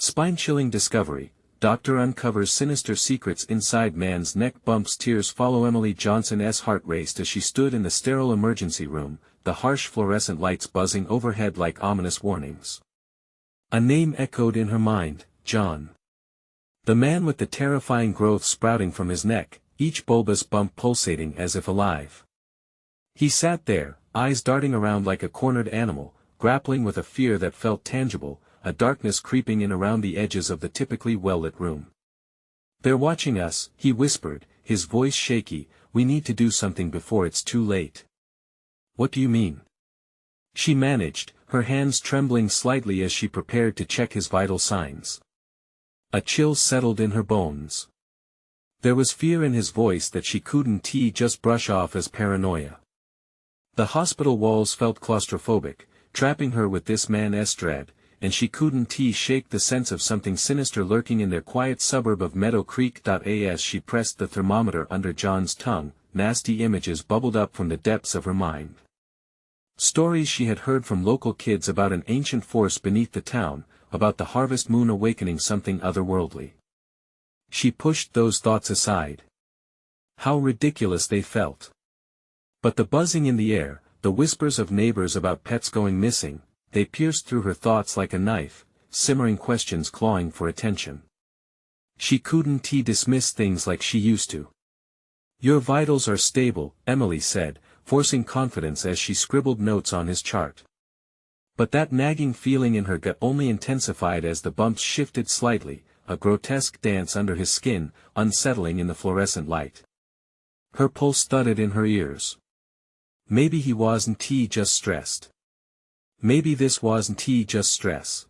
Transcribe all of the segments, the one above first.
Spine-chilling discovery. Doctor uncovers sinister secrets inside man's neck. Bumps. Tears follow Emily Johnson's heart raced as she stood in the sterile emergency room, the harsh fluorescent lights buzzing overhead like ominous warnings. A name echoed in her mind, John. The man with the terrifying growth sprouting from his neck, each bulbous bump pulsating as if alive. He sat there, eyes darting around like a cornered animal, grappling with a fear that felt tangible, a darkness creeping in around the edges of the typically well-lit room. "They're watching us," he whispered, his voice shaky. "We need to do something before it's too late." "What do you mean?" she managed, her hands trembling slightly as she prepared to check his vital signs. A chill settled in her bones. There was fear in his voice that she couldn't just brush off as paranoia. The hospital walls felt claustrophobic, trapping her with this man's dread, and she couldn't shake the sense of something sinister lurking in their quiet suburb of Meadow Creek. As she pressed the thermometer under John's tongue, nasty images bubbled up from the depths of her mind. Stories she had heard from local kids about an ancient force beneath the town, about the harvest moon awakening something otherworldly. She pushed those thoughts aside. How ridiculous they felt. But the buzzing in the air, the whispers of neighbors about pets going missing, they pierced through her thoughts like a knife, simmering questions clawing for attention. She couldn't dismiss things like she used to. "Your vitals are stable," Emily said, forcing confidence as she scribbled notes on his chart. But that nagging feeling in her gut only intensified as the bumps shifted slightly, a grotesque dance under his skin, unsettling in the fluorescent light. Her pulse thudded in her ears. Maybe he wasn't just stressed. Maybe this wasn't just stress.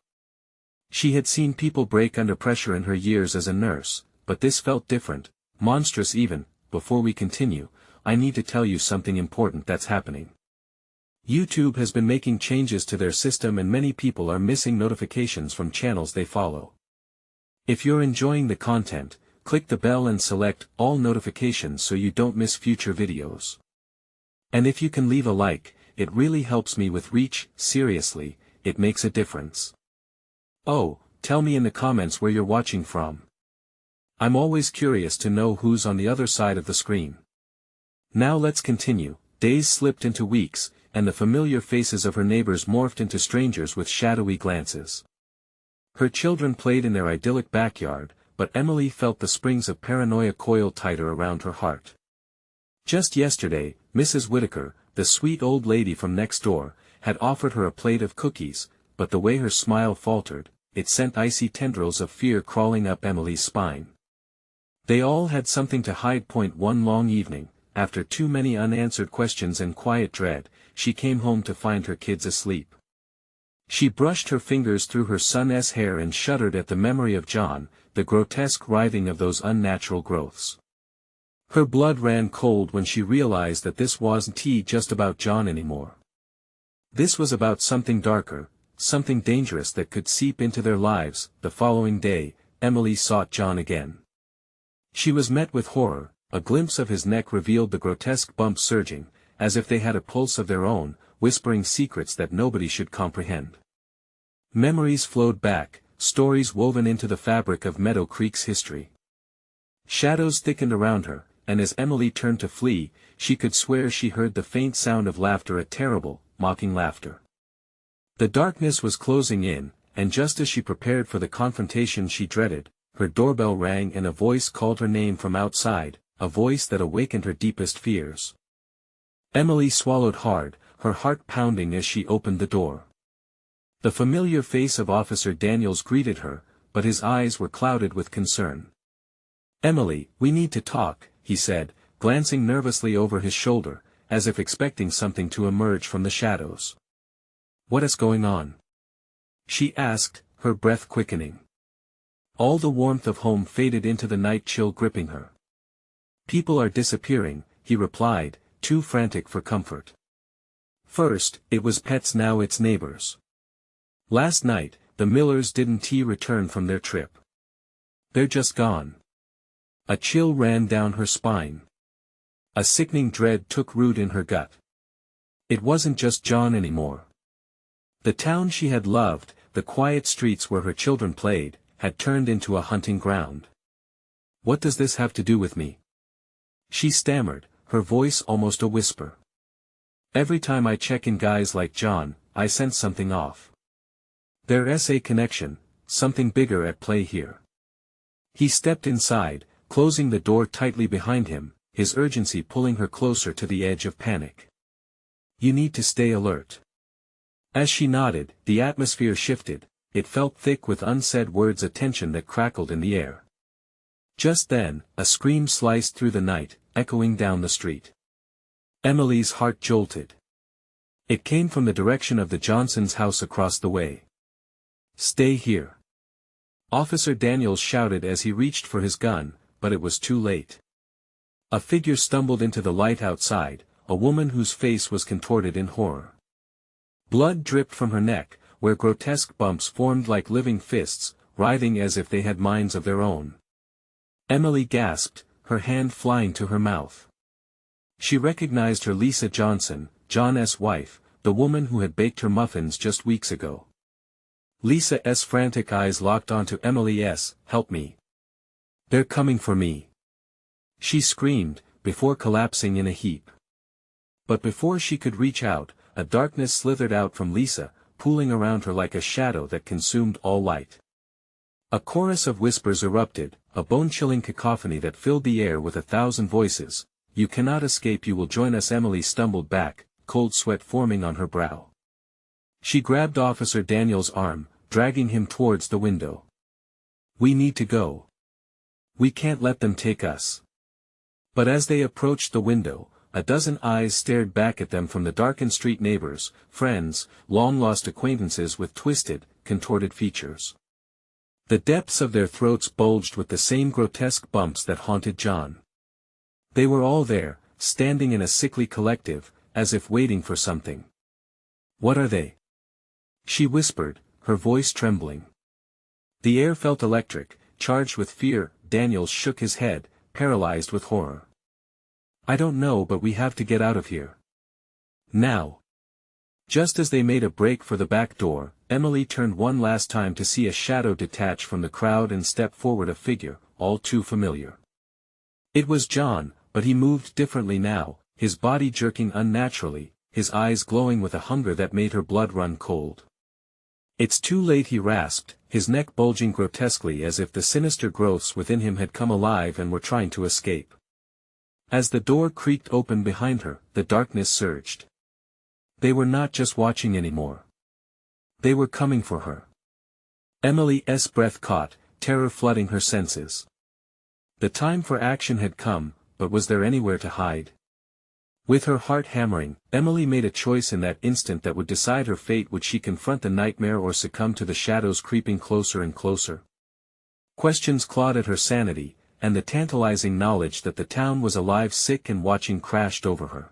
She had seen people break under pressure in her years as a nurse, but this felt different, monstrous even. "Before we continue, I need to tell you something important that's happening. YouTube has been making changes to their system and many people are missing notifications from channels they follow. If you're enjoying the content, click the bell and select all notifications so you don't miss future videos. And if you can leave a like, it really helps me with reach. Seriously, it makes a difference. Oh, tell me in the comments where you're watching from. I'm always curious to know who's on the other side of the screen." Now let's continue. Days slipped into weeks, and the familiar faces of her neighbors morphed into strangers with shadowy glances. Her children played in their idyllic backyard, but Emily felt the springs of paranoia coil tighter around her heart. Just yesterday, Mrs. Whitaker, the sweet old lady from next door, had offered her a plate of cookies, but the way her smile faltered, it sent icy tendrils of fear crawling up Emily's spine. They all had something to hide. One long evening, after too many unanswered questions and quiet dread, she came home to find her kids asleep. She brushed her fingers through her son's hair and shuddered at the memory of John, the grotesque writhing of those unnatural growths. Her blood ran cold when she realized that this wasn't just about John anymore. This was about something darker, something dangerous that could seep into their lives. The following day, Emily sought John again. She was met with horror. A glimpse of his neck revealed the grotesque bumps surging, as if they had a pulse of their own, whispering secrets that nobody should comprehend. Memories flowed back, stories woven into the fabric of Meadow Creek's history. Shadows thickened around her, and as Emily turned to flee, she could swear she heard the faint sound of laughter, a terrible, mocking laughter. The darkness was closing in, and just as she prepared for the confrontation she dreaded, her doorbell rang and a voice called her name from outside, a voice that awakened her deepest fears. Emily swallowed hard, her heart pounding as she opened the door. The familiar face of Officer Daniels greeted her, but his eyes were clouded with concern. "Emily, we need to talk," he said, glancing nervously over his shoulder, as if expecting something to emerge from the shadows. "What is going on?" she asked, her breath quickening. All the warmth of home faded into the night chill gripping her. "People are disappearing," he replied, too frantic for comfort. First, it was pets, now it's neighbors. Last night, the Millers didn't return from their trip. They're just gone. A chill ran down her spine. A sickening dread took root in her gut. It wasn't just John anymore. The town she had loved, the quiet streets where her children played, had turned into a hunting ground. What does this have to do with me? She stammered, her voice almost a whisper. Every time I check in guys like John, I sense something off. There's a connection, something bigger at play here. He stepped inside, closing the door tightly behind him, his urgency pulling her closer to the edge of panic. You need to stay alert. As she nodded, the atmosphere shifted, it felt thick with unsaid words, a tension that crackled in the air. Just then, a scream sliced through the night, echoing down the street. Emily's heart jolted. It came from the direction of the Johnsons' house across the way. Stay here. Officer Daniels shouted as he reached for his gun, but it was too late. A figure stumbled into the light outside, a woman whose face was contorted in horror. Blood dripped from her neck, where grotesque bumps formed like living fists, writhing as if they had minds of their own. Emily gasped, her hand flying to her mouth. She recognized her Lisa Johnson, John's wife, the woman who had baked her muffins just weeks ago. Lisa's frantic eyes locked onto Emily's. Help me. They're coming for me. She screamed, before collapsing in a heap. But before she could reach out, a darkness slithered out from Lisa, pooling around her like a shadow that consumed all light. A chorus of whispers erupted, a bone-chilling cacophony that filled the air with 1,000 voices. You cannot escape, you will join us. Emily stumbled back, cold sweat forming on her brow. She grabbed Officer Daniels' arm, dragging him towards the window. We need to go. We can't let them take us. But as they approached the window, a dozen eyes stared back at them from the darkened street, neighbors, friends, long-lost acquaintances with twisted, contorted features. The depths of their throats bulged with the same grotesque bumps that haunted John. They were all there, standing in a sickly collective, as if waiting for something. What are they? She whispered, her voice trembling. The air felt electric, charged with fear. Daniels shook his head, paralyzed with horror. I don't know, but we have to get out of here. Now. Just as they made a break for the back door, Emily turned one last time to see a shadow detach from the crowd and step forward, a figure, all too familiar. It was John, but he moved differently now, his body jerking unnaturally, his eyes glowing with a hunger that made her blood run cold. It's too late, he rasped, his neck bulging grotesquely as if the sinister growths within him had come alive and were trying to escape. As the door creaked open behind her, the darkness surged. They were not just watching anymore. They were coming for her. Emily's breath caught, terror flooding her senses. The time for action had come, but was there anywhere to hide? With her heart hammering, Emily made a choice in that instant that would decide her fate. Would she confront the nightmare or succumb to the shadows creeping closer and closer? Questions clawed at her sanity, and the tantalizing knowledge that the town was alive, sick and watching crashed over her.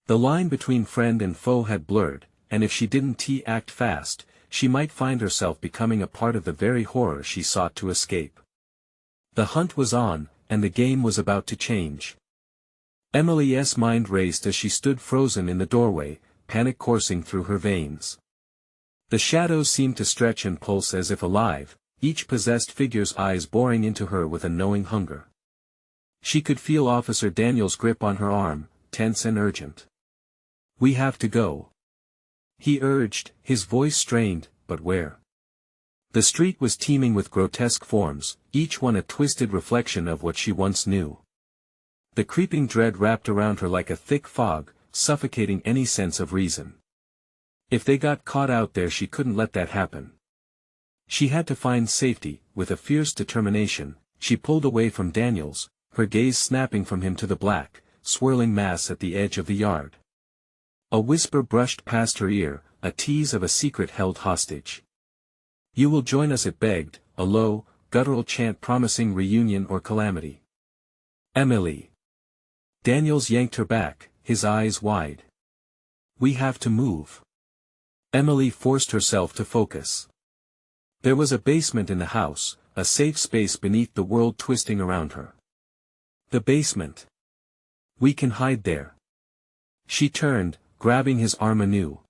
The line between friend and foe had blurred, and if she didn't act fast, she might find herself becoming a part of the very horror she sought to escape. The hunt was on, and the game was about to change. Emily's mind raced as she stood frozen in the doorway, panic coursing through her veins. The shadows seemed to stretch and pulse as if alive, each possessed figure's eyes boring into her with a knowing hunger. She could feel Officer Daniels' grip on her arm, tense and urgent. We have to go. He urged, his voice strained, but where? The street was teeming with grotesque forms, each one a twisted reflection of what she once knew. The creeping dread wrapped around her like a thick fog, suffocating any sense of reason. If they got caught out there, she couldn't let that happen. She had to find safety. With a fierce determination, she pulled away from Daniels, her gaze snapping from him to the black, swirling mass at the edge of the yard. A whisper brushed past her ear, a tease of a secret held hostage. You will join us, it begged, a low, guttural chant promising reunion or calamity. Emily. Daniels yanked her back, his eyes wide. We have to move. Emily forced herself to focus. There was a basement in the house, a safe space beneath the world twisting around her. The basement. We can hide there. She turned, grabbing his arm anew.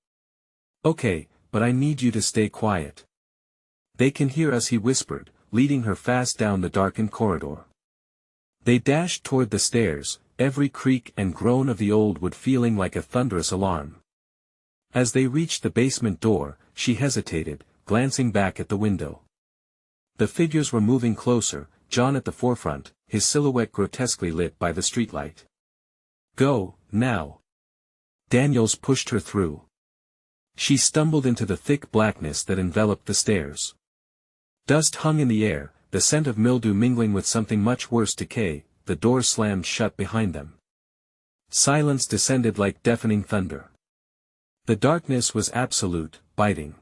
Okay, but I need you to stay quiet. They can hear us, he whispered, leading her fast down the darkened corridor. They dashed toward the stairs, every creak and groan of the old wood feeling like a thunderous alarm. As they reached the basement door, she hesitated, glancing back at the window. The figures were moving closer, John at the forefront, his silhouette grotesquely lit by the streetlight. Go, now. Daniels pushed her through. She stumbled into the thick blackness that enveloped the stairs. Dust hung in the air, the scent of mildew mingling with something much worse, decay. The door slammed shut behind them. Silence descended like deafening thunder. The darkness was absolute, biting.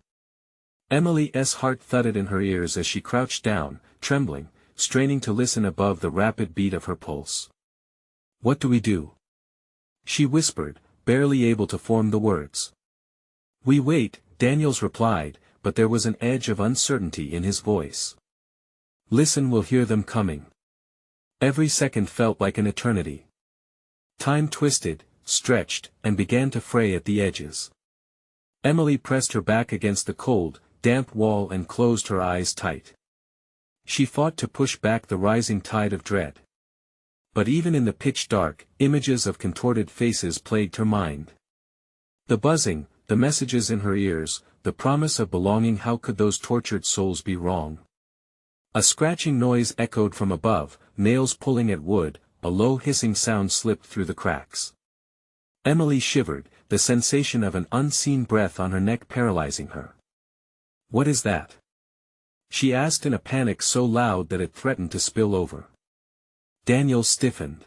Emily's heart thudded in her ears as she crouched down, trembling, straining to listen above the rapid beat of her pulse. What do we do? She whispered, barely able to form the words. We wait, Daniels replied, but there was an edge of uncertainty in his voice. Listen, we'll hear them coming. Every second felt like an eternity. Time twisted, stretched, and began to fray at the edges. Emily pressed her back against the cold, damp wall and closed her eyes tight. She fought to push back the rising tide of dread. But even in the pitch dark, images of contorted faces plagued her mind. The buzzing, the messages in her ears, the promise of belonging. How could those tortured souls be wrong? A scratching noise echoed from above, nails pulling at wood, a low hissing sound slipped through the cracks. Emily shivered, the sensation of an unseen breath on her neck paralyzing her. What is that? She asked in a panic so loud that it threatened to spill over. Daniel stiffened.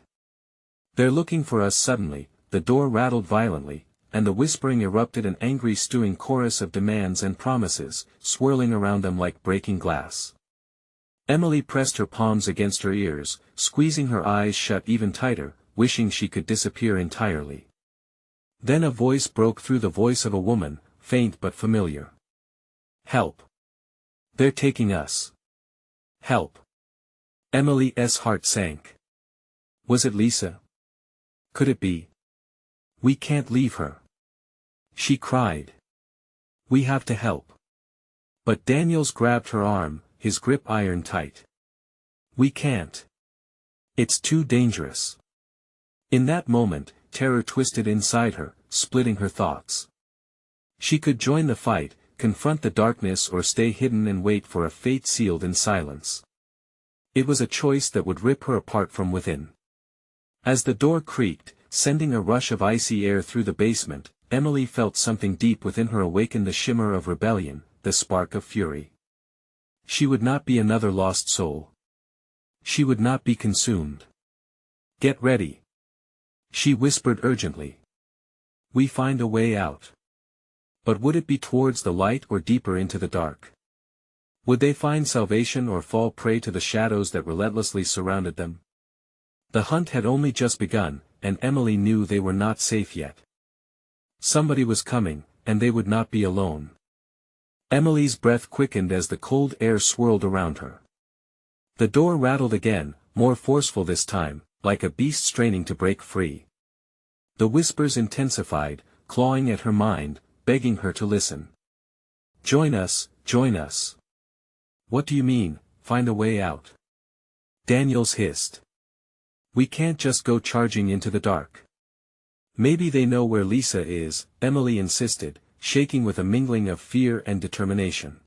They're looking for us. Suddenly, the door rattled violently, and the whispering erupted, an angry stewing chorus of demands and promises, swirling around them like breaking glass. Emily pressed her palms against her ears, squeezing her eyes shut even tighter, wishing she could disappear entirely. Then a voice broke through, the voice of a woman, faint but familiar. Help! They're taking us! Help! Emily's heart sank. Was it Lisa? Could it be? We can't leave her! She cried. We have to help. But Daniels grabbed her arm, his grip iron tight. We can't. It's too dangerous. In that moment, terror twisted inside her, splitting her thoughts. She could join the fight, confront the darkness, or stay hidden and wait for a fate sealed in silence. It was a choice that would rip her apart from within. As the door creaked, sending a rush of icy air through the basement, Emily felt something deep within her awaken, the shimmer of rebellion, the spark of fury. She would not be another lost soul. She would not be consumed. Get ready. She whispered urgently. We find a way out. But would it be towards the light or deeper into the dark? Would they find salvation or fall prey to the shadows that relentlessly surrounded them? The hunt had only just begun, and Emily knew they were not safe yet. Somebody was coming, and they would not be alone. Emily's breath quickened as the cold air swirled around her. The door rattled again, more forceful this time, like a beast straining to break free. The whispers intensified, clawing at her mind, begging her to listen. Join us, join us. What do you mean, find a way out? Daniels hissed. We can't just go charging into the dark. Maybe they know where Lisa is, Emily insisted, shaking with a mingling of fear and determination.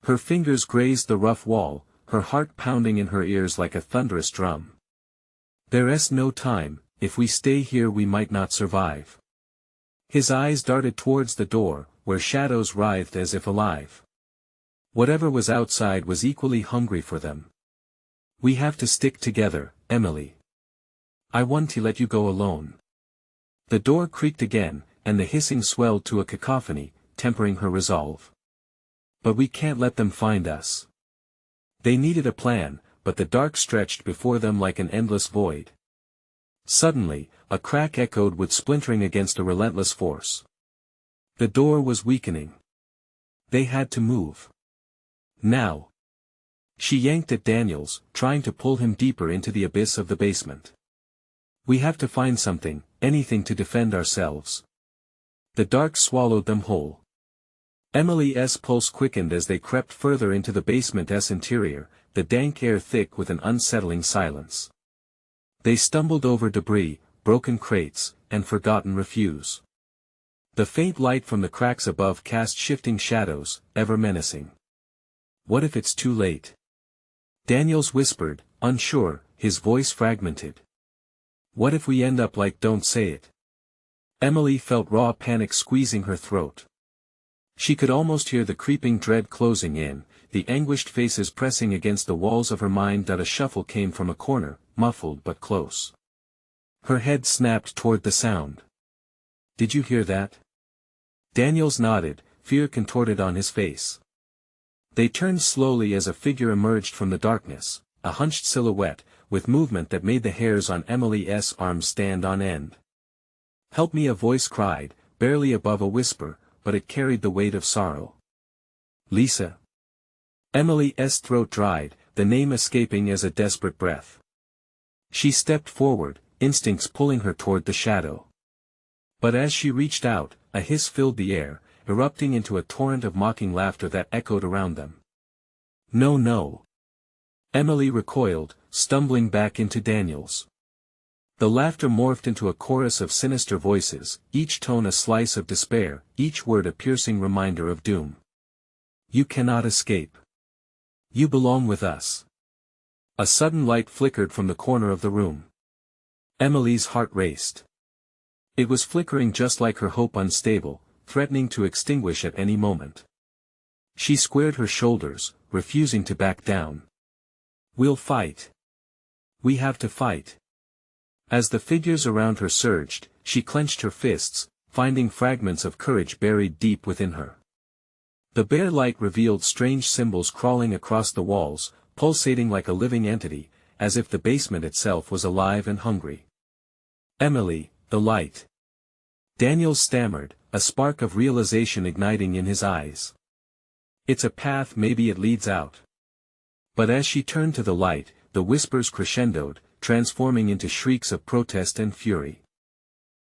Her fingers grazed the rough wall, her heart pounding in her ears like a thunderous drum. There's no time, if we stay here we might not survive. His eyes darted towards the door, where shadows writhed as if alive. Whatever was outside was equally hungry for them. We have to stick together, Emily. I want to let you go alone. The door creaked again, and the hissing swelled to a cacophony, tempering her resolve. But we can't let them find us. They needed a plan, but the dark stretched before them like an endless void. Suddenly, a crack echoed with splintering against a relentless force. The door was weakening. They had to move. Now. She yanked at Daniels, trying to pull him deeper into the abyss of the basement. We have to find something, anything to defend ourselves. The dark swallowed them whole. Emily's pulse quickened as they crept further into the basement's interior, the dank air thick with an unsettling silence. They stumbled over debris, broken crates, and forgotten refuse. The faint light from the cracks above cast shifting shadows, ever menacing. What if it's too late? Daniels whispered, unsure, his voice fragmented. What if we end up like Don't Say It? Emily felt raw panic squeezing her throat. She could almost hear the creeping dread closing in, the anguished faces pressing against the walls of her mind. A shuffle came from a corner, muffled but close. Her head snapped toward the sound. Did you hear that? Daniels nodded, fear contorted on his face. They turned slowly as a figure emerged from the darkness, a hunched silhouette, with movement that made the hairs on Emily's arms stand on end. Help me, a voice cried, barely above a whisper, but it carried the weight of sorrow. Lisa. Emily's throat dried, the name escaping as a desperate breath. She stepped forward, instincts pulling her toward the shadow. But as she reached out, a hiss filled the air, erupting into a torrent of mocking laughter that echoed around them. No, no. Emily recoiled, stumbling back into Daniels. The laughter morphed into a chorus of sinister voices, each tone a slice of despair, each word a piercing reminder of doom. You cannot escape. You belong with us. A sudden light flickered from the corner of the room. Emily's heart raced. It was flickering just like her hope, unstable, threatening to extinguish at any moment. She squared her shoulders, refusing to back down. We'll fight. We have to fight. As the figures around her surged, she clenched her fists, finding fragments of courage buried deep within her. The bare light revealed strange symbols crawling across the walls, pulsating like a living entity, as if the basement itself was alive and hungry. Emily, the light. Daniels stammered, a spark of realization igniting in his eyes. It's a path, maybe it leads out. But as she turned to the light, the whispers crescendoed, transforming into shrieks of protest and fury.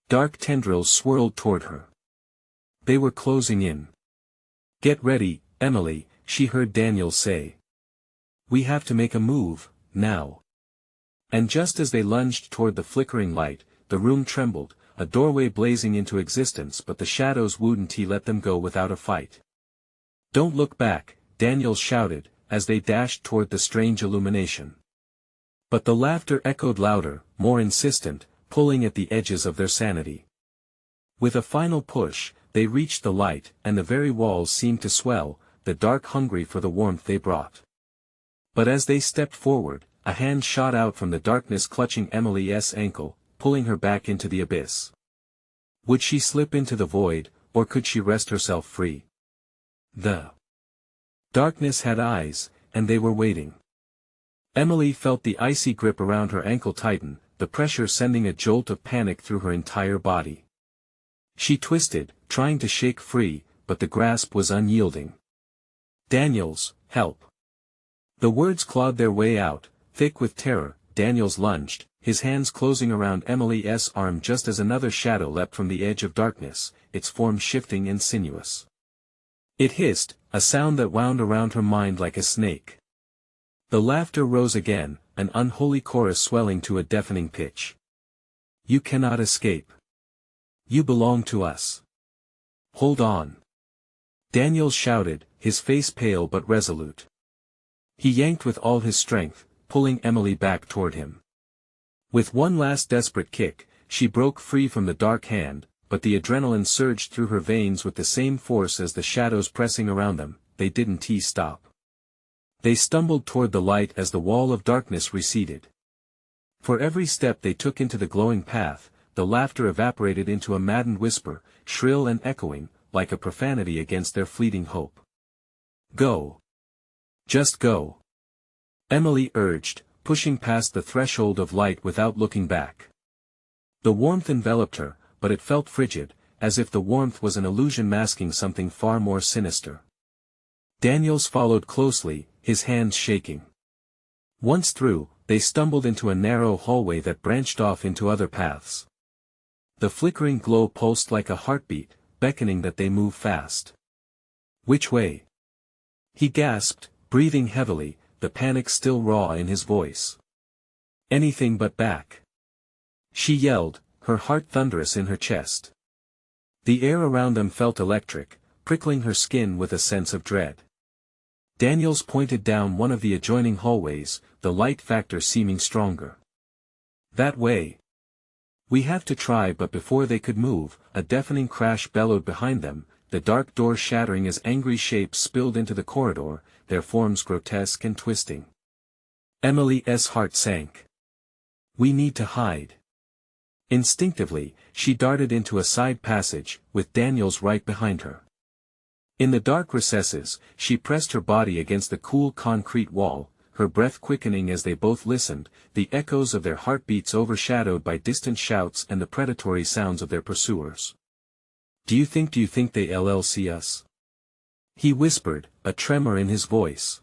Dark tendrils swirled toward her. They were closing in. Get ready, Emily, she heard Daniels say. We have to make a move, now. And just as they lunged toward the flickering light, the room trembled, a doorway blazing into existence, but the shadows wouldn't let them go without a fight. Don't look back, Daniels shouted, as they dashed toward the strange illumination. But the laughter echoed louder, more insistent, pulling at the edges of their sanity. With a final push, they reached the light, and the very walls seemed to swell, the dark hungry for the warmth they brought. But as they stepped forward, a hand shot out from the darkness clutching Emily's ankle, pulling her back into the abyss. Would she slip into the void, or could she wrest herself free? The darkness had eyes, and they were waiting. Emily felt the icy grip around her ankle tighten, the pressure sending a jolt of panic through her entire body. She twisted, trying to shake free, but the grasp was unyielding. Daniels, help. The words clawed their way out, thick with terror. Daniels lunged, his hands closing around Emily's arm just as another shadow leapt from the edge of darkness, its form shifting and sinuous. It hissed, a sound that wound around her mind like a snake. The laughter rose again, an unholy chorus swelling to a deafening pitch. You cannot escape. You belong to us. Hold on. Daniels shouted, his face pale but resolute. He yanked with all his strength, pulling Emily back toward him. With one last desperate kick, she broke free from the dark hand, but the adrenaline surged through her veins with the same force as the shadows pressing around them. They didn't stop. They stumbled toward the light as the wall of darkness receded. For every step they took into the glowing path, the laughter evaporated into a maddened whisper, shrill and echoing, like a profanity against their fleeting hope. Go. Just go. Emily urged, pushing past the threshold of light without looking back. The warmth enveloped her, but it felt frigid, as if the warmth was an illusion masking something far more sinister. Daniels followed closely, his hands shaking. Once through, they stumbled into a narrow hallway that branched off into other paths. The flickering glow pulsed like a heartbeat, beckoning that they move fast. Which way? He gasped, breathing heavily, the panic still raw in his voice. Anything but back. She yelled, her heart thunderous in her chest. The air around them felt electric, prickling her skin with a sense of dread. Daniels pointed down one of the adjoining hallways, the light factor seeming stronger. That way. We have to try, but before they could move, a deafening crash bellowed behind them, the dark door shattering as angry shapes spilled into the corridor, their forms grotesque and twisting. Emily's heart sank. We need to hide. Instinctively, she darted into a side passage, with Daniels right behind her. In the dark recesses, she pressed her body against the cool concrete wall, her breath quickening as they both listened, the echoes of their heartbeats overshadowed by distant shouts and the predatory sounds of their pursuers. Do you think they'll see us? He whispered, a tremor in his voice.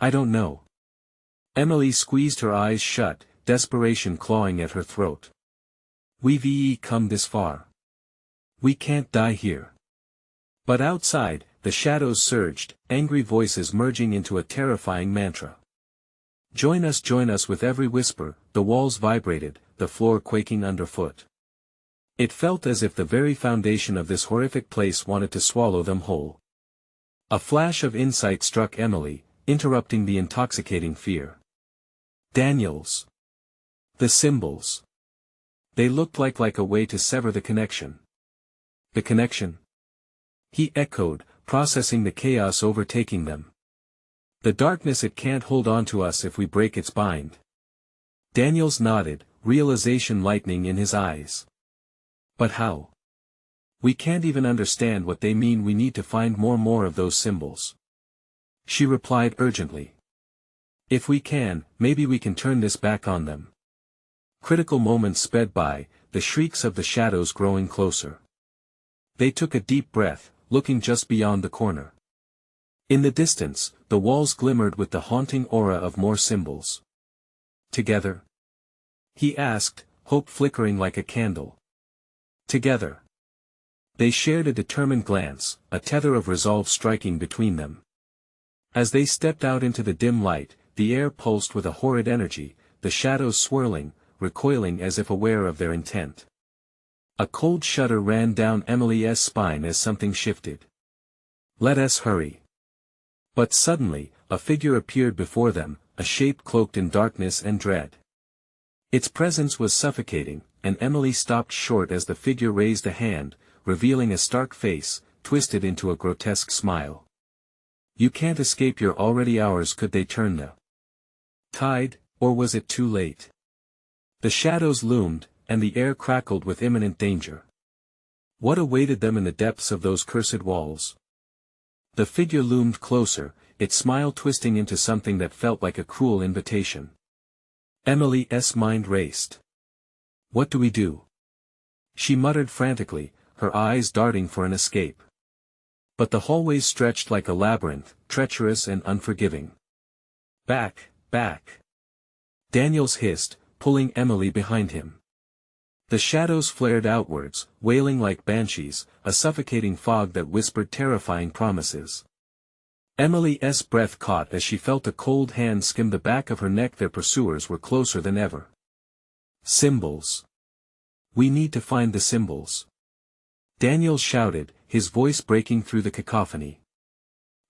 I don't know. Emily squeezed her eyes shut, desperation clawing at her throat. We've come this far. We can't die here. But outside, the shadows surged, angry voices merging into a terrifying mantra. Join us with every whisper, the walls vibrated, the floor quaking underfoot. It felt as if the very foundation of this horrific place wanted to swallow them whole. A flash of insight struck Emily, interrupting the intoxicating fear. Daniels. The symbols. They looked like a way to sever the connection. The connection? He echoed, processing the chaos overtaking them. The darkness, it can't hold on to us if we break its bind. Daniels nodded, realization lightening in his eyes. But how? We can't even understand what they mean. We need to find more of those symbols. She replied urgently. If we can, maybe we can turn this back on them. Critical moments sped by, the shrieks of the shadows growing closer. They took a deep breath, looking just beyond the corner. In the distance, the walls glimmered with the haunting aura of more symbols. Together? He asked, hope flickering like a candle. Together. They shared a determined glance, a tether of resolve striking between them. As they stepped out into the dim light, the air pulsed with a horrid energy, the shadows swirling, recoiling as if aware of their intent. A cold shudder ran down Emily's spine as something shifted. Let us hurry. But suddenly, a figure appeared before them, a shape cloaked in darkness and dread. Its presence was suffocating, and Emily stopped short as the figure raised a hand, revealing a stark face, twisted into a grotesque smile. You can't escape, you're already ours. Could they turn the tide, or was it too late? The shadows loomed, and the air crackled with imminent danger. What awaited them in the depths of those cursed walls? The figure loomed closer, its smile twisting into something that felt like a cruel invitation. Emily's mind raced. What do we do? She muttered frantically, her eyes darting for an escape. But the hallways stretched like a labyrinth, treacherous and unforgiving. Back, back. Daniels hissed, pulling Emily behind him. The shadows flared outwards, wailing like banshees, a suffocating fog that whispered terrifying promises. Emily's breath caught as she felt a cold hand skim the back of her neck. Their pursuers were closer than ever. Symbols. We need to find the symbols. Daniels shouted, his voice breaking through the cacophony.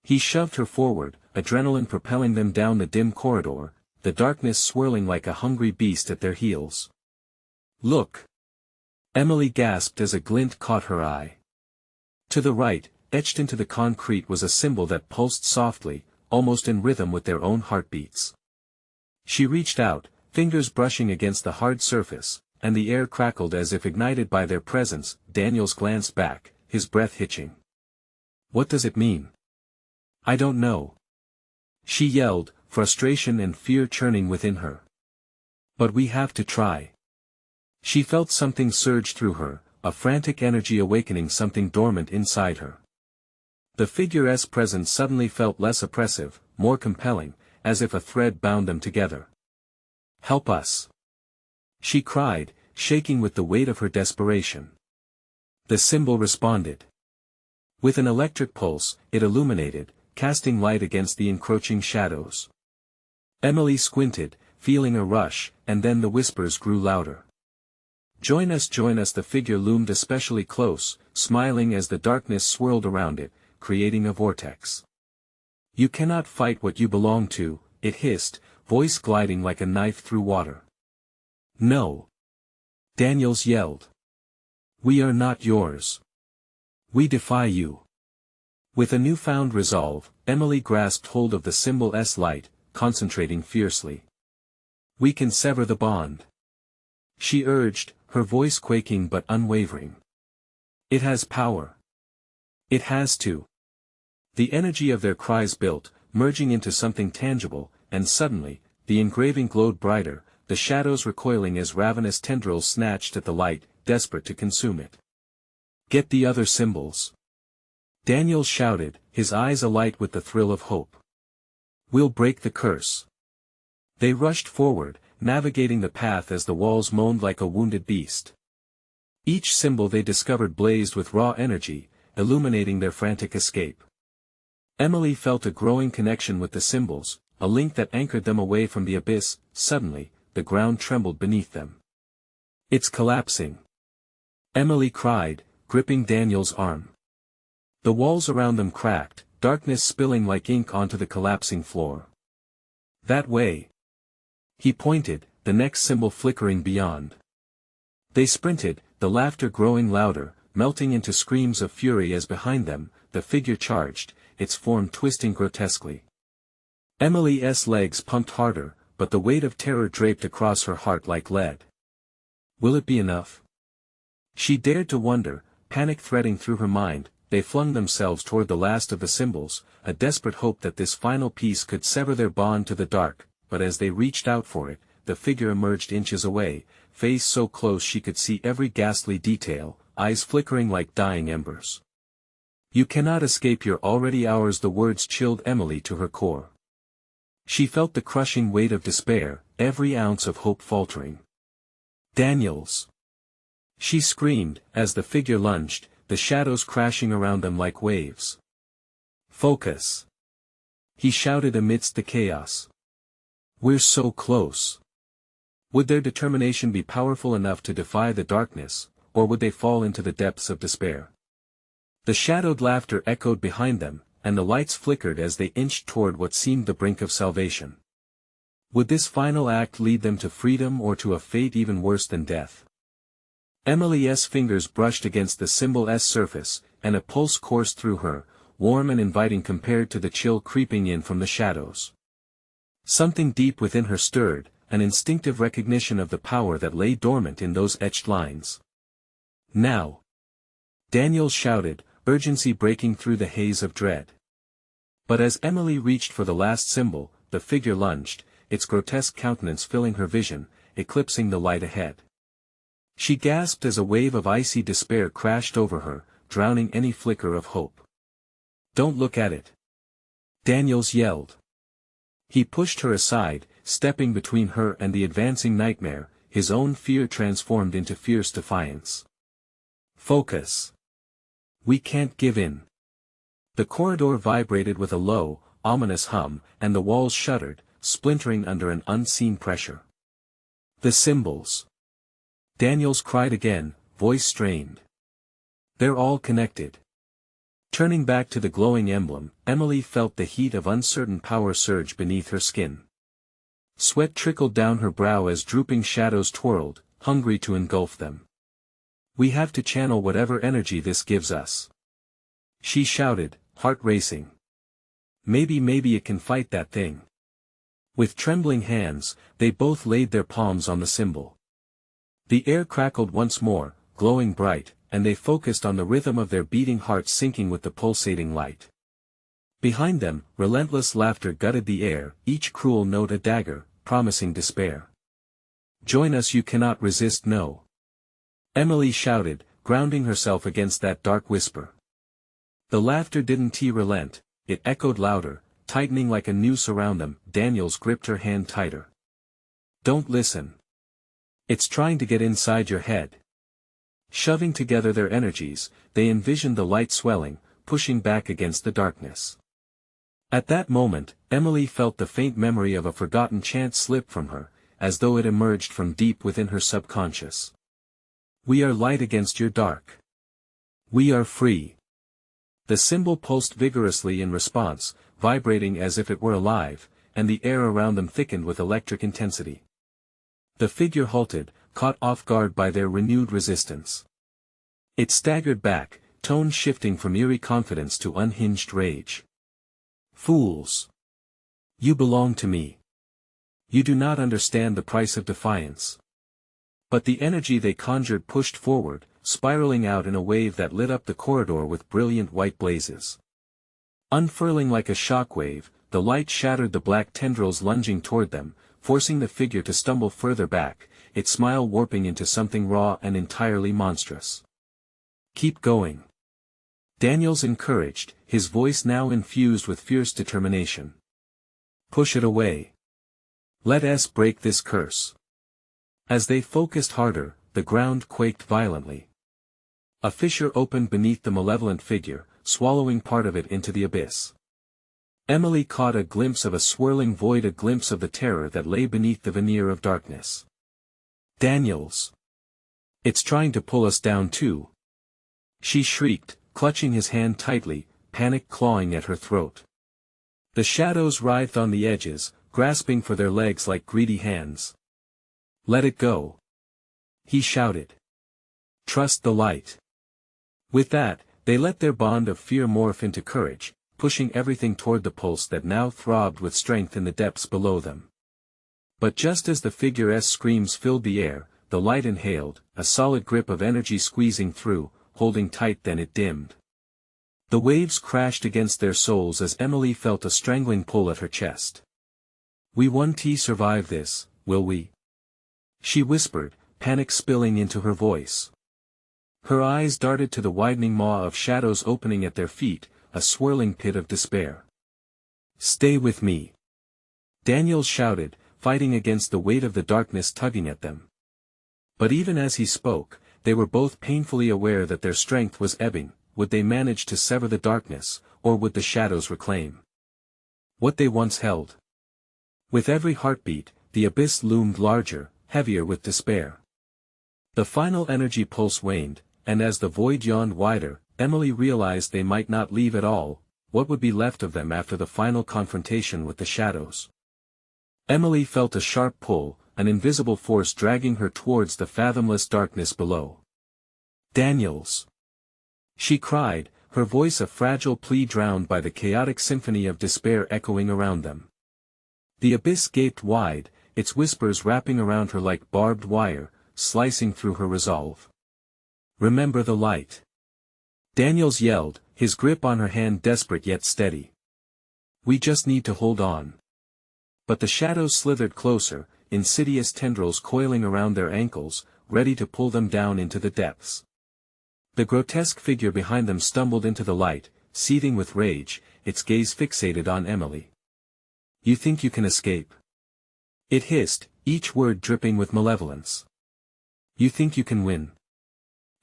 He shoved her forward, adrenaline propelling them down the dim corridor, the darkness swirling like a hungry beast at their heels. Look! Emily gasped as a glint caught her eye. To the right, etched into the concrete, was a symbol that pulsed softly, almost in rhythm with their own heartbeats. She reached out, fingers brushing against the hard surface, and the air crackled as if ignited by their presence. Daniels glanced back, his breath hitching. What does it mean? I don't know. She yelled, frustration and fear churning within her. But we have to try. She felt something surge through her, a frantic energy awakening something dormant inside her. The figure's presence suddenly felt less oppressive, more compelling, as if a thread bound them together. Help us! She cried, shaking with the weight of her desperation. The symbol responded. With an electric pulse, it illuminated, casting light against the encroaching shadows. Emily squinted, feeling a rush, and then the whispers grew louder. Join us, the figure loomed especially close, smiling as the darkness swirled around it, creating a vortex. You cannot fight what you belong to, it hissed, voice gliding like a knife through water. No. Daniels yelled. We are not yours. We defy you. With a newfound resolve, Emily grasped hold of the symbol S light, concentrating fiercely. We can sever the bond. She urged, her voice quaking but unwavering. It has power. It has to. The energy of their cries built, merging into something tangible, and suddenly, the engraving glowed brighter, the shadows recoiling as ravenous tendrils snatched at the light, desperate to consume it. Get the other symbols. Daniel shouted, his eyes alight with the thrill of hope. We'll break the curse. They rushed forward, navigating the path as the walls moaned like a wounded beast. Each symbol they discovered blazed with raw energy, illuminating their frantic escape. Emily felt a growing connection with the symbols, a link that anchored them away from the abyss. Suddenly, the ground trembled beneath them. It's collapsing. Emily cried, gripping Daniel's arm. The walls around them cracked, darkness spilling like ink onto the collapsing floor. That way. He pointed, the next symbol flickering beyond. They sprinted, the laughter growing louder, melting into screams of fury as behind them, the figure charged, its form twisting grotesquely. Emily's legs pumped harder, but the weight of terror draped across her heart like lead. Will it be enough? She dared to wonder, panic threading through her mind. They flung themselves toward the last of the symbols, a desperate hope that this final piece could sever their bond to the dark, but as they reached out for it, the figure emerged inches away, face so close she could see every ghastly detail, eyes flickering like dying embers. You cannot escape, you're already ours. The words chilled Emily to her core. She felt the crushing weight of despair, every ounce of hope faltering. Daniels! She screamed, as the figure lunged, the shadows crashing around them like waves. Focus! He shouted amidst the chaos. We're so close. Would their determination be powerful enough to defy the darkness, or would they fall into the depths of despair? The shadowed laughter echoed behind them, and the lights flickered as they inched toward what seemed the brink of salvation. Would this final act lead them to freedom or to a fate even worse than death? Emily's fingers brushed against the symbol S surface, and a pulse coursed through her, warm and inviting compared to the chill creeping in from the shadows. Something deep within her stirred, an instinctive recognition of the power that lay dormant in those etched lines. Now! Daniel shouted, urgency breaking through the haze of dread. But as Emily reached for the last symbol, the figure lunged, its grotesque countenance filling her vision, eclipsing the light ahead. She gasped as a wave of icy despair crashed over her, drowning any flicker of hope. Don't look at it! Daniels yelled. He pushed her aside, stepping between her and the advancing nightmare, his own fear transformed into fierce defiance. Focus! We can't give in. The corridor vibrated with a low, ominous hum, and the walls shuddered, splintering under an unseen pressure. The symbols! Daniels cried again, voice strained. They're all connected. Turning back to the glowing emblem, Emily felt the heat of uncertain power surge beneath her skin. Sweat trickled down her brow as drooping shadows twirled, hungry to engulf them. We have to channel whatever energy this gives us. She shouted, heart racing. Maybe it can fight that thing. With trembling hands, they both laid their palms on the symbol. The air crackled once more, glowing bright, and they focused on the rhythm of their beating hearts syncing with the pulsating light. Behind them, relentless laughter gutted the air, each cruel note a dagger, promising despair. Join us, you cannot resist, no. Emily shouted, grounding herself against that dark whisper. The laughter didn't relent, it echoed louder, tightening like a noose around them. Daniels gripped her hand tighter. Don't listen. It's trying to get inside your head. Shoving together their energies, they envisioned the light swelling, pushing back against the darkness. At that moment, Emily felt the faint memory of a forgotten chant slip from her, as though it emerged from deep within her subconscious. "We are light against your dark. We are free." The symbol pulsed vigorously in response, vibrating as if it were alive, and the air around them thickened with electric intensity. The figure halted, caught off guard by their renewed resistance. It staggered back, tone shifting from eerie confidence to unhinged rage. "Fools! You belong to me. You do not understand the price of defiance." But the energy they conjured pushed forward, spiraling out in a wave that lit up the corridor with brilliant white blazes. Unfurling like a shockwave, the light shattered the black tendrils lunging toward them, forcing the figure to stumble further back, its smile warping into something raw and entirely monstrous. "Keep going," Daniels encouraged, his voice now infused with fierce determination. "Push it away. Let us break this curse." As they focused harder, the ground quaked violently. A fissure opened beneath the malevolent figure, swallowing part of it into the abyss. Emily caught a glimpse of a swirling void, a glimpse of the terror that lay beneath the veneer of darkness. "Daniels! It's trying to pull us down too!" she shrieked, clutching his hand tightly, panic clawing at her throat. The shadows writhed on the edges, grasping for their legs like greedy hands. "Let it go!" he shouted. "Trust the light." With that, they let their bond of fear morph into courage, pushing everything toward the pulse that now throbbed with strength in the depths below them. But just as the figure's screams filled the air, the light inhaled, a solid grip of energy squeezing through, holding tight, then it dimmed. The waves crashed against their souls as Emily felt a strangling pull at her chest. "We won't survive this, will we?" she whispered, panic spilling into her voice. Her eyes darted to the widening maw of shadows opening at their feet, a swirling pit of despair. "Stay with me," Daniels shouted, fighting against the weight of the darkness tugging at them. But even as he spoke, they were both painfully aware that their strength was ebbing. Would they manage to sever the darkness, or would the shadows reclaim what they once held? With every heartbeat, the abyss loomed larger, heavier with despair. The final energy pulse waned, and as the void yawned wider, Emily realized they might not leave at all. What would be left of them after the final confrontation with the shadows? Emily felt a sharp pull, an invisible force dragging her towards the fathomless darkness below. "Daniels!" she cried, her voice a fragile plea drowned by the chaotic symphony of despair echoing around them. The abyss gaped wide, its whispers wrapping around her like barbed wire, slicing through her resolve. "Remember the light!" Daniels yelled, his grip on her hand desperate yet steady. "We just need to hold on." But the shadows slithered closer, insidious tendrils coiling around their ankles, ready to pull them down into the depths. The grotesque figure behind them stumbled into the light, seething with rage, its gaze fixated on Emily. "You think you can escape?" it hissed, each word dripping with malevolence. "You think you can win?"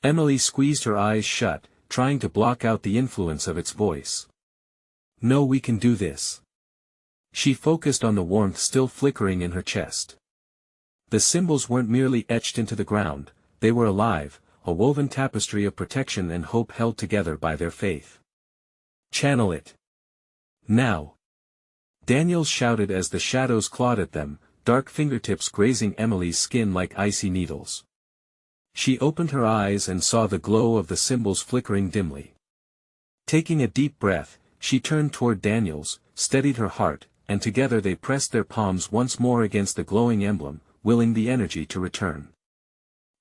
Emily squeezed her eyes shut, trying to block out the influence of its voice. "No, we can do this." She focused on the warmth still flickering in her chest. The symbols weren't merely etched into the ground, they were alive, a woven tapestry of protection and hope held together by their faith. "Channel it. Now!" Daniels shouted as the shadows clawed at them, dark fingertips grazing Emily's skin like icy needles. She opened her eyes and saw the glow of the symbols flickering dimly. Taking a deep breath, she turned toward Daniels, steadied her heart, and together they pressed their palms once more against the glowing emblem, willing the energy to return.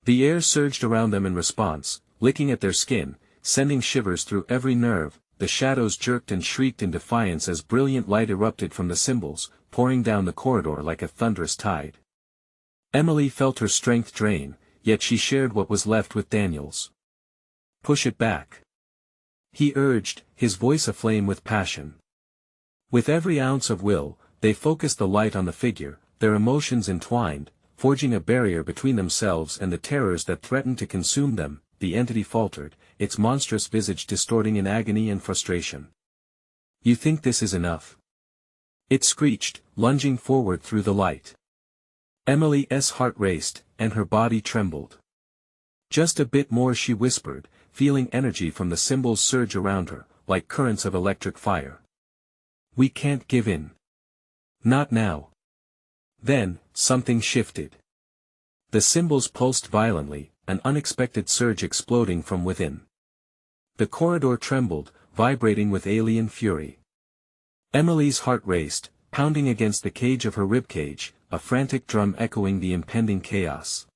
The air surged around them in response, licking at their skin, sending shivers through every nerve. The shadows jerked and shrieked in defiance as brilliant light erupted from the symbols, pouring down the corridor like a thunderous tide. Emily felt her strength drain, yet she shared what was left with Daniels. "Push it back," he urged, his voice aflame with passion. With every ounce of will, they focused the light on the figure, their emotions entwined, forging a barrier between themselves and the terrors that threatened to consume them. The entity faltered, its monstrous visage distorting in agony and frustration. "You think this is enough?" it screeched, lunging forward through the light. Emily's heart raced, and her body trembled. "Just a bit more," she whispered, feeling energy from the symbols surge around her, like currents of electric fire. "We can't give in. Not now." Then, something shifted. The symbols pulsed violently, an unexpected surge exploding from within. The corridor trembled, vibrating with alien fury. Emily's heart raced, pounding against the cage of her ribcage, a frantic drum echoing the impending chaos.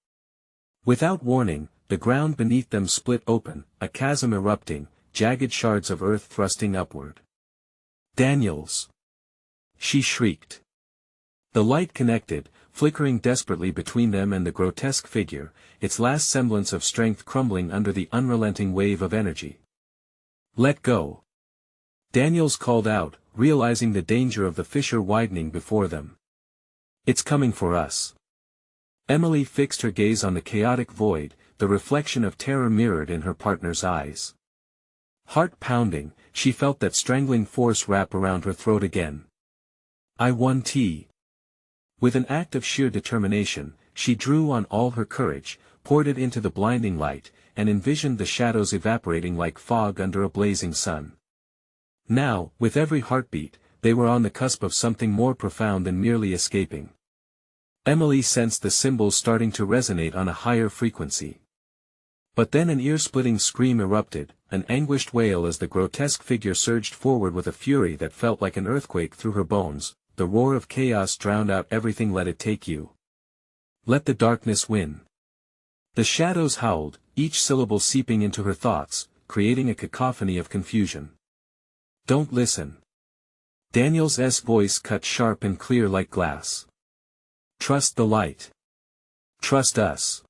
Without warning, the ground beneath them split open, a chasm erupting, jagged shards of earth thrusting upward. "Daniels!" she shrieked. The light connected, flickering desperately between them and the grotesque figure, its last semblance of strength crumbling under the unrelenting wave of energy. "Let go!" Daniels called out, realizing the danger of the fissure widening before them. "It's coming for us." Emily fixed her gaze on the chaotic void, the reflection of terror mirrored in her partner's eyes. Heart pounding, she felt that strangling force wrap around her throat again. "I won T." With an act of sheer determination, she drew on all her courage, poured it into the blinding light, and envisioned the shadows evaporating like fog under a blazing sun. Now, with every heartbeat, they were on the cusp of something more profound than merely escaping. Emily sensed the symbols starting to resonate on a higher frequency. But then an ear-splitting scream erupted, an anguished wail as the grotesque figure surged forward with a fury that felt like an earthquake through her bones. The roar of chaos drowned out everything. "Let it take you. Let the darkness win." The shadows howled, each syllable seeping into her thoughts, creating a cacophony of confusion. "Don't listen." Daniel's voice cut sharp and clear like glass. "Trust the light. Trust us."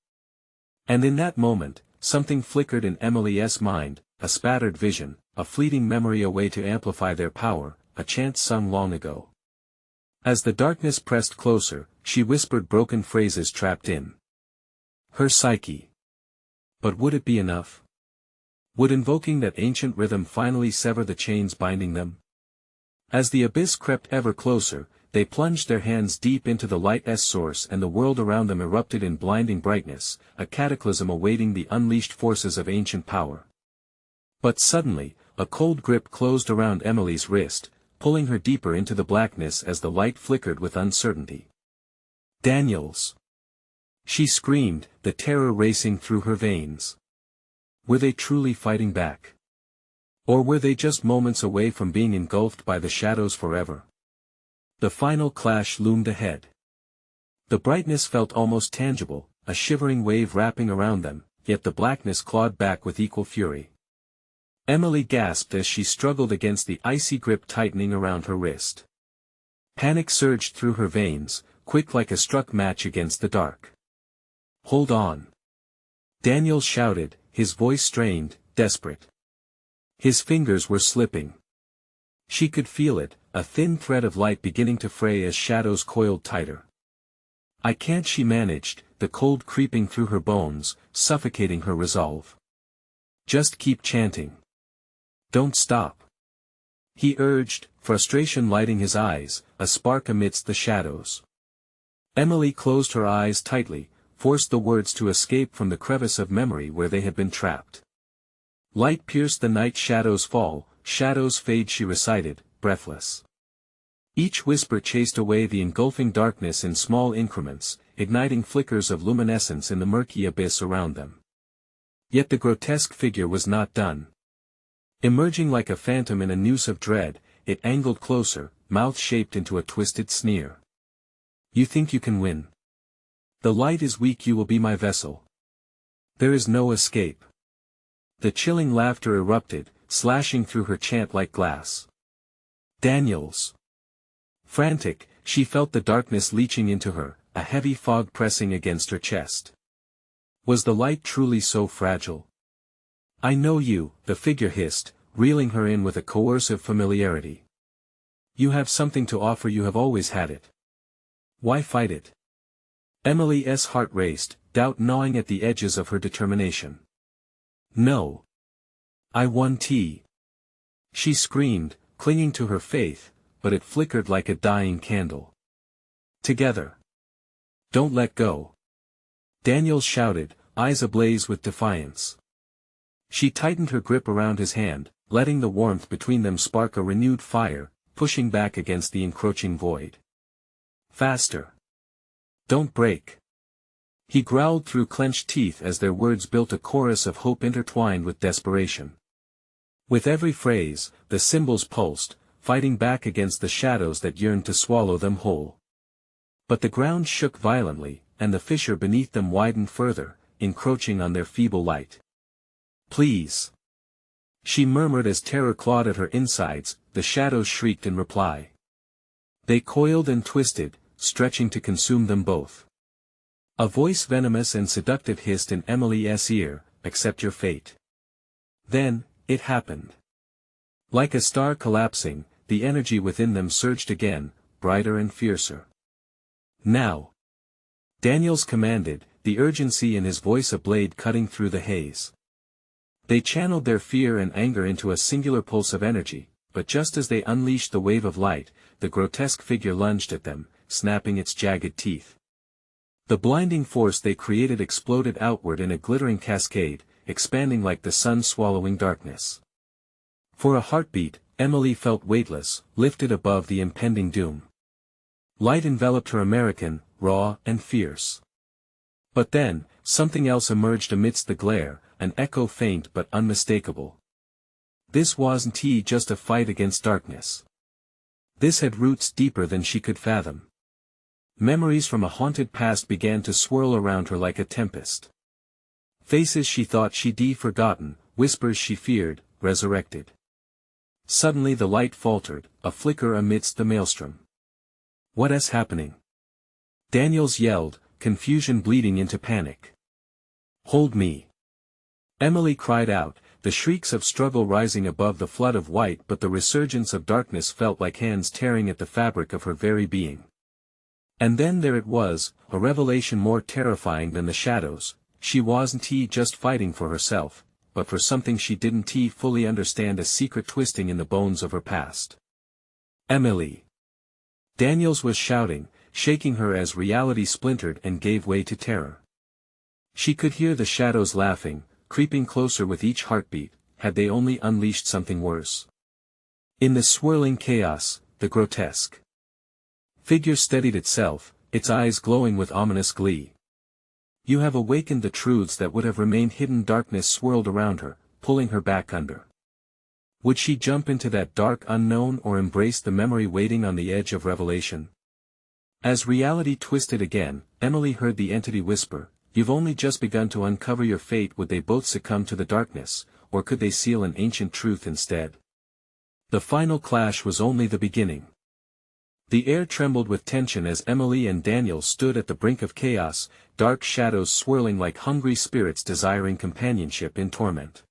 And in that moment, something flickered in Emily's mind, a spattered vision, a fleeting memory, a way to amplify their power, a chant sung long ago. As the darkness pressed closer, she whispered broken phrases trapped in her psyche. But would it be enough? Would invoking that ancient rhythm finally sever the chains binding them? As the abyss crept ever closer, they plunged their hands deep into the light's source, and the world around them erupted in blinding brightness, a cataclysm awaiting the unleashed forces of ancient power. But suddenly, a cold grip closed around Emily's wrist, pulling her deeper into the blackness as the light flickered with uncertainty. "Daniels!" she screamed, the terror racing through her veins. Were they truly fighting back? Or were they just moments away from being engulfed by the shadows forever? The final clash loomed ahead. The brightness felt almost tangible, a shivering wave wrapping around them, yet the blackness clawed back with equal fury. Emily gasped as she struggled against the icy grip tightening around her wrist. Panic surged through her veins, quick like a struck match against the dark. "Hold on!" Daniel shouted, his voice strained, desperate. His fingers were slipping. She could feel it, a thin thread of light beginning to fray as shadows coiled tighter. "I can't," she managed, the cold creeping through her bones, suffocating her resolve. "Just keep chanting. Don't stop," he urged, frustration lighting his eyes, a spark amidst the shadows. Emily closed her eyes tightly, forced the words to escape from the crevice of memory where they had been trapped. "Light pierced the night, shadows fall, shadows fade," she recited, breathless. Each whisper chased away the engulfing darkness in small increments, igniting flickers of luminescence in the murky abyss around them. Yet the grotesque figure was not done. Emerging like a phantom in a noose of dread, it angled closer, mouth shaped into a twisted sneer. "You think you can win? The light is weak, you will be my vessel. There is no escape." The chilling laughter erupted, slashing through her chant like glass. "Daniels!" Frantic, she felt the darkness leaching into her, a heavy fog pressing against her chest. Was the light truly so fragile? "I know you," the figure hissed, reeling her in with a coercive familiarity. "You have something to offer, you have always had it. Why fight it?" Emily's heart raced, doubt gnawing at the edges of her determination. "No. I won T. She screamed, clinging to her faith, but it flickered like a dying candle. Together. Don't let go. Daniels shouted, eyes ablaze with defiance. She tightened her grip around his hand, letting the warmth between them spark a renewed fire, pushing back against the encroaching void. Faster. Don't break. He growled through clenched teeth as their words built a chorus of hope intertwined with desperation. With every phrase, the symbols pulsed, fighting back against the shadows that yearned to swallow them whole. But the ground shook violently, and the fissure beneath them widened further, encroaching on their feeble light. Please. She murmured as terror clawed at her insides. The shadows shrieked in reply. They coiled and twisted, stretching to consume them both. A voice venomous and seductive hissed in Emily's ear, accept your fate. Then, it happened. Like a star collapsing, the energy within them surged again, brighter and fiercer. Now. Daniels commanded, the urgency in his voice a blade cutting through the haze. They channeled their fear and anger into a singular pulse of energy, but just as they unleashed the wave of light, the grotesque figure lunged at them, snapping its jagged teeth. The blinding force they created exploded outward in a glittering cascade, expanding like the sun swallowing darkness. For a heartbeat, Emily felt weightless, lifted above the impending doom. Light enveloped her American, raw and fierce. But then, something else emerged amidst the glare, an echo faint but unmistakable. This wasn't just a fight against darkness. This had roots deeper than she could fathom. Memories from a haunted past began to swirl around her like a tempest. Faces she thought she'd forgotten, whispers she feared, resurrected. Suddenly the light faltered, a flicker amidst the maelstrom. What's happening? Daniels yelled, confusion bleeding into panic. Hold me. Emily cried out, the shrieks of struggle rising above the flood of white, but the resurgence of darkness felt like hands tearing at the fabric of her very being. And then there it was, a revelation more terrifying than the shadows. She wasn't just fighting for herself, but for something she didn't fully understand, a secret twisting in the bones of her past. Emily. Daniels was shouting, shaking her as reality splintered and gave way to terror. She could hear the shadows laughing, creeping closer with each heartbeat. Had they only unleashed something worse? In the swirling chaos, the grotesque figure steadied itself, its eyes glowing with ominous glee. You have awakened the truths that would have remained hidden. Darkness swirled around her, pulling her back under. Would she jump into that dark unknown or embrace the memory waiting on the edge of revelation? As reality twisted again, Emily heard the entity whisper, you've only just begun to uncover your fate. Would they both succumb to the darkness, or could they seal an ancient truth instead? The final clash was only the beginning. The air trembled with tension as Emily and Daniel stood at the brink of chaos, dark shadows swirling like hungry spirits desiring companionship in torment.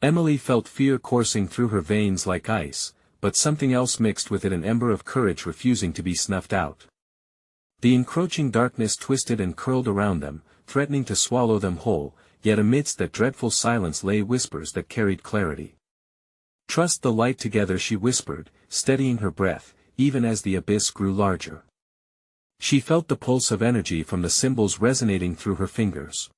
Emily felt fear coursing through her veins like ice, but something else mixed with it, an ember of courage refusing to be snuffed out. The encroaching darkness twisted and curled around them, threatening to swallow them whole, yet amidst that dreadful silence lay whispers that carried clarity. Trust the light. Together she whispered, steadying her breath, even as the abyss grew larger. She felt the pulse of energy from the symbols resonating through her fingers.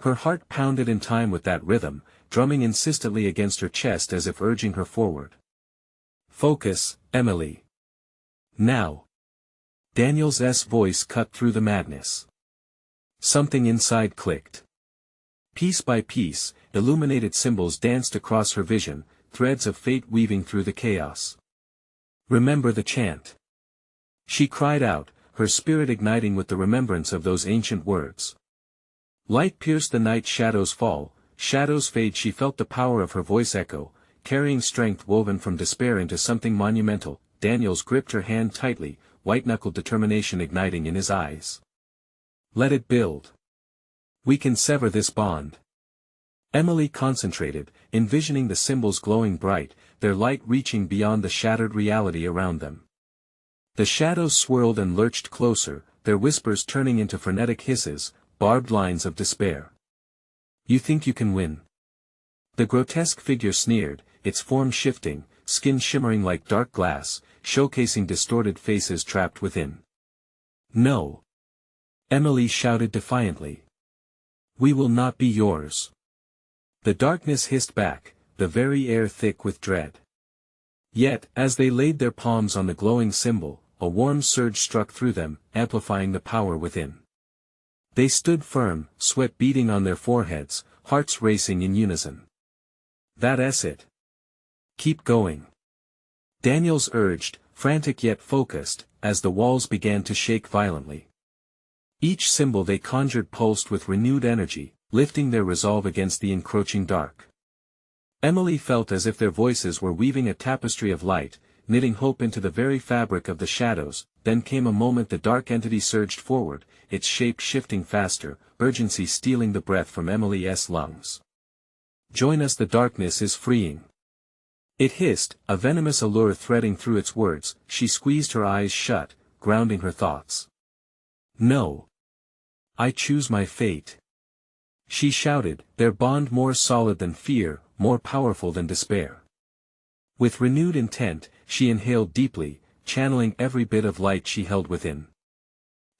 Her heart pounded in time with that rhythm, drumming insistently against her chest as if urging her forward. Focus, Emily. Now. Daniel's voice cut through the madness. Something inside clicked. Piece by piece, illuminated symbols danced across her vision, threads of fate weaving through the chaos. Remember the chant. She cried out, her spirit igniting with the remembrance of those ancient words. Light pierced the night, shadows fall, shadows fade. She felt the power of her voice echo, carrying strength woven from despair into something monumental. Daniels gripped her hand tightly, white-knuckled determination igniting in his eyes. Let it build. We can sever this bond. Emily concentrated, envisioning the symbols glowing bright, their light reaching beyond the shattered reality around them. The shadows swirled and lurched closer, their whispers turning into frenetic hisses, barbed lines of despair. You think you can win? The grotesque figure sneered, its form shifting, skin shimmering like dark glass, showcasing distorted faces trapped within. "No!" Emily shouted defiantly. "We will not be yours." The darkness hissed back, the very air thick with dread. Yet, as they laid their palms on the glowing symbol, a warm surge struck through them, amplifying the power within. They stood firm, sweat beading on their foreheads, hearts racing in unison. "That's it. Keep going," Daniels urged, frantic yet focused, as the walls began to shake violently. Each symbol they conjured pulsed with renewed energy, lifting their resolve against the encroaching dark. Emily felt as if their voices were weaving a tapestry of light, knitting hope into the very fabric of the shadows. Then came a moment the dark entity surged forward, its shape shifting faster, urgency stealing the breath from Emily's lungs. "Join us, the darkness is freeing," it hissed, a venomous allure threading through its words. She squeezed her eyes shut, grounding her thoughts. "No. I choose my fate," she shouted, their bond more solid than fear, more powerful than despair. With renewed intent, she inhaled deeply, channeling every bit of light she held within.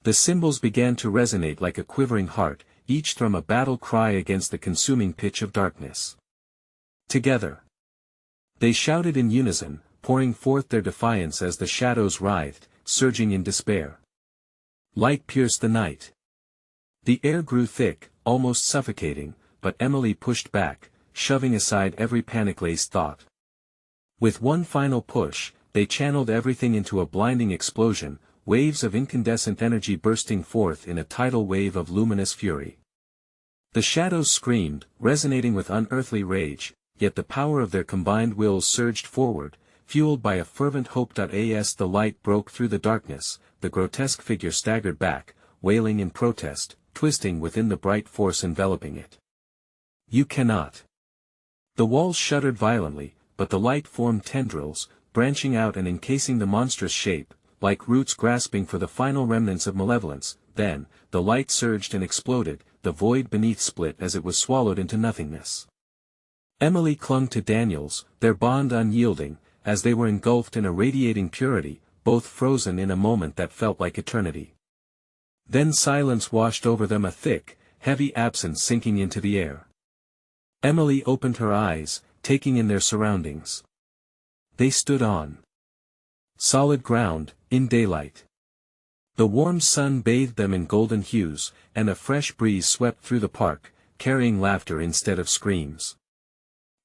The symbols began to resonate like a quivering heart, each thrum a battle cry against the consuming pitch of darkness. Together, they shouted in unison, pouring forth their defiance as the shadows writhed, surging in despair. Light pierced the night. The air grew thick, almost suffocating, but Emily pushed back, shoving aside every panic-laced thought. With one final push, they channeled everything into a blinding explosion, waves of incandescent energy bursting forth in a tidal wave of luminous fury. The shadows screamed, resonating with unearthly rage, yet the power of their combined wills surged forward, fueled by a fervent hope. As the light broke through the darkness, the grotesque figure staggered back, wailing in protest, twisting within the bright force enveloping it. "You cannot." The walls shuddered violently, but the light formed tendrils, branching out and encasing the monstrous shape, like roots grasping for the final remnants of malevolence. Then, the light surged and exploded, the void beneath split as it was swallowed into nothingness. Emily clung to Daniels, their bond unyielding, as they were engulfed in a radiating purity, both frozen in a moment that felt like eternity. Then silence washed over them, a thick, heavy absence sinking into the air. Emily opened her eyes, taking in their surroundings. They stood on solid ground, in daylight. The warm sun bathed them in golden hues, and a fresh breeze swept through the park, carrying laughter instead of screams.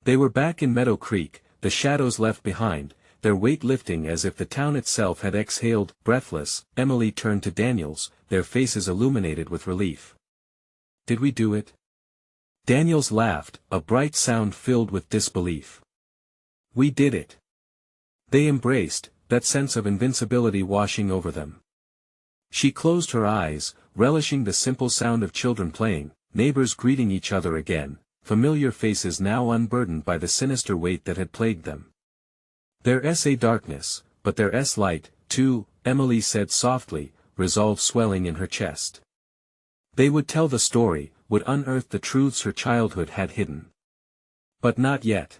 They were back in Meadow Creek, the shadows left behind, their weight lifting as if the town itself had exhaled. Breathless, Emily turned to Daniels, their faces illuminated with relief. "Did we do it?" Daniels laughed, a bright sound filled with disbelief. "We did it." They embraced, that sense of invincibility washing over them. She closed her eyes, relishing the simple sound of children playing, neighbors greeting each other again, familiar faces now unburdened by the sinister weight that had plagued them. "There's a darkness, but there's light, too," Emily said softly, resolve swelling in her chest. They would tell the story, would unearth the truths her childhood had hidden. But not yet.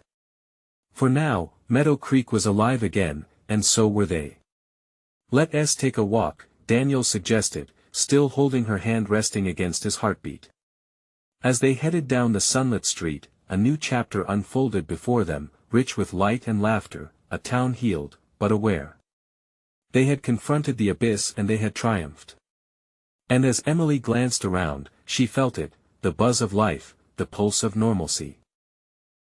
For now, Meadow Creek was alive again, and so were they. "Let's take a walk," Daniel suggested, still holding her hand resting against his heartbeat. As they headed down the sunlit street, a new chapter unfolded before them, rich with light and laughter, a town healed, but aware. They had confronted the abyss and they had triumphed. And as Emily glanced around, she felt it, the buzz of life, the pulse of normalcy.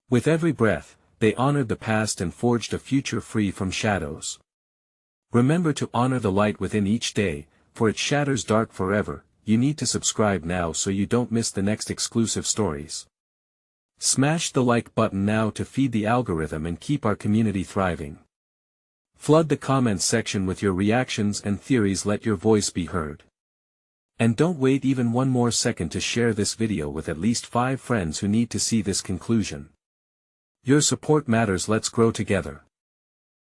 With every breath, they honored the past and forged a future free from shadows. Remember to honor the light within each day, for it shatters dark forever. You need to subscribe now so you don't miss the next exclusive stories. Smash the like button now to feed the algorithm and keep our community thriving. Flood the comments section with your reactions and theories, let your voice be heard. And don't wait even one more second to share this video with at least 5 friends who need to see this conclusion. Your support matters. Let's grow together.